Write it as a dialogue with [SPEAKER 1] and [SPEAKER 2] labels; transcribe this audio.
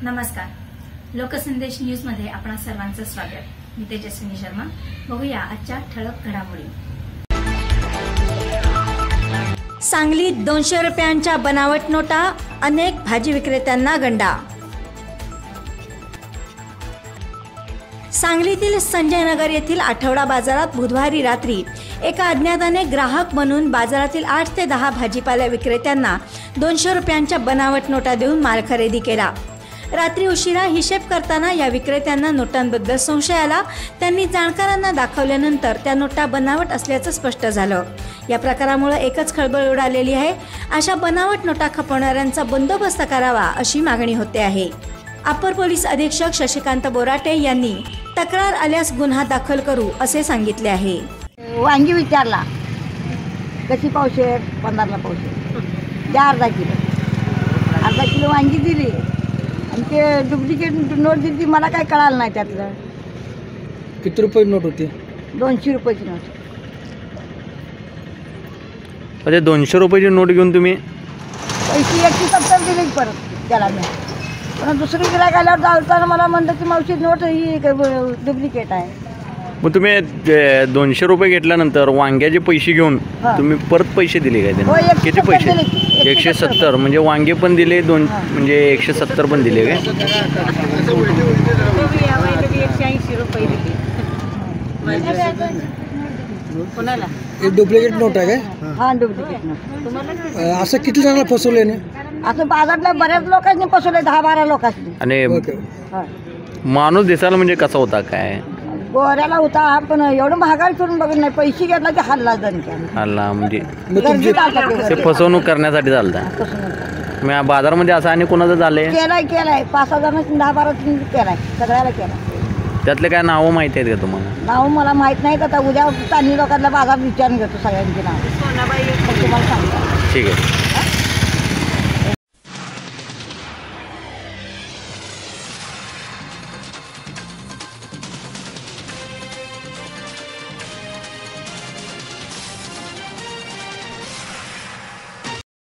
[SPEAKER 1] नमस्कार. लोकसंदेश न्यूज मध्ये आपणा सर्वांचं स्वागत. मी तेजस्विनी शर्मा. बघूया आजच्या ठळक घडामोडी. सांगलीत 200 रुपयांच्या बनावट नोटा, अनेक भाजी विक्रेत्यांना गंडा. सांगलीतील संजय नगर येथील आठवडा बाजारात बुधवारी रात्री एका अज्ञाताने ग्राहक म्हणून बाजारातील 8 ते 10 भाजीपाला विक्रेत्यांना 200 रुपयांच्या बनावट नोटा देऊन माल खरेदी केला. रात्री उशिरा हिशेब करताना या विक्रेत्यांना नोटांबद्दल संशय आला. त्यांनी जाणकारांना दाखवल्यानंतर त्या नोटा बनावट असल्याचं स्पष्ट झालं. या प्रकारामुळे एकच खळबळ उडालेली आहे. अशा बनावट नोटा खपवणाऱ्यांचा बंदोबस्त करावा अशी मागणी होते आहे. अपर पोलीस अधीक्षक शशिकांत बोराटे यांनी तक्रार आल्यास गुन्हा दाखल करू असे सांगितले आहे.
[SPEAKER 2] वांगी विचारला कशी पावशेर, 15ला पावशेर, त्या अर्धा किलो वांगी दिली आणि ते डुप्लिकेट नोट दिली. मला काही कळालं नाही त्यातलं.
[SPEAKER 3] किती रुपये नोट होती?
[SPEAKER 2] 200 रुपयाची नोट.
[SPEAKER 4] म्हणजे 200 रुपयाची नोट घेऊन तुम्ही
[SPEAKER 2] पैसे 170 दिले परत त्याला. मी पण दुसरी गिरायक आल्यावर जाताना मला म्हणलं की मावशी नोट ही डुप्लिकेट आहे.
[SPEAKER 4] मग तुम्ही 200 रुपये घेतल्यानंतर वांग्याचे पैसे घेऊन तुम्ही परत पैसे दिले काय
[SPEAKER 2] हो,
[SPEAKER 4] त्यांना? किती
[SPEAKER 2] 170
[SPEAKER 4] पैसे?
[SPEAKER 2] दिले.
[SPEAKER 4] 170. म्हणजे वांगे पण दिले दोन, म्हणजे 170 पण दिले काय?
[SPEAKER 2] 180 रुपये दिले. कोणाला?
[SPEAKER 3] एक डुप्लिकेट नोट आहे काय?
[SPEAKER 2] हा, डुप्लिकेट नोट.
[SPEAKER 3] असं किती जणांना फसवले ना?
[SPEAKER 2] असं बाजारातल्या बऱ्याच लोकांनी फसवले, 10-12 लोकांनी.
[SPEAKER 4] आणि
[SPEAKER 2] हा.
[SPEAKER 4] माणूस दिसायला म्हणजे कसा होता काय?
[SPEAKER 2] गोऱ्याला होता, पण एवढं महागाई करून बघत नाही. पैसे घेतला की हल्ला दणक्यानं.
[SPEAKER 4] हल्ला म्हणजे
[SPEAKER 2] गर्दीत आलता ते
[SPEAKER 4] ते फसवणूक करण्यासाठी चालतं. मग बाजारामध्ये असं आणि कोणाचं झालंय?
[SPEAKER 2] केलाय 5-6 जणांनी, 10-12 केलाय, सगळ्याला केलाय.
[SPEAKER 4] त्यातले काय नावं माहिती आहेत का तुम्हाला?
[SPEAKER 2] नाव मला माहित नाही. आता उद्या स्थानिक लोकांना बाजार विचारून घेतो सगळ्यांची नाव. तुम्हाला सांगतो.
[SPEAKER 4] ठीक आहे.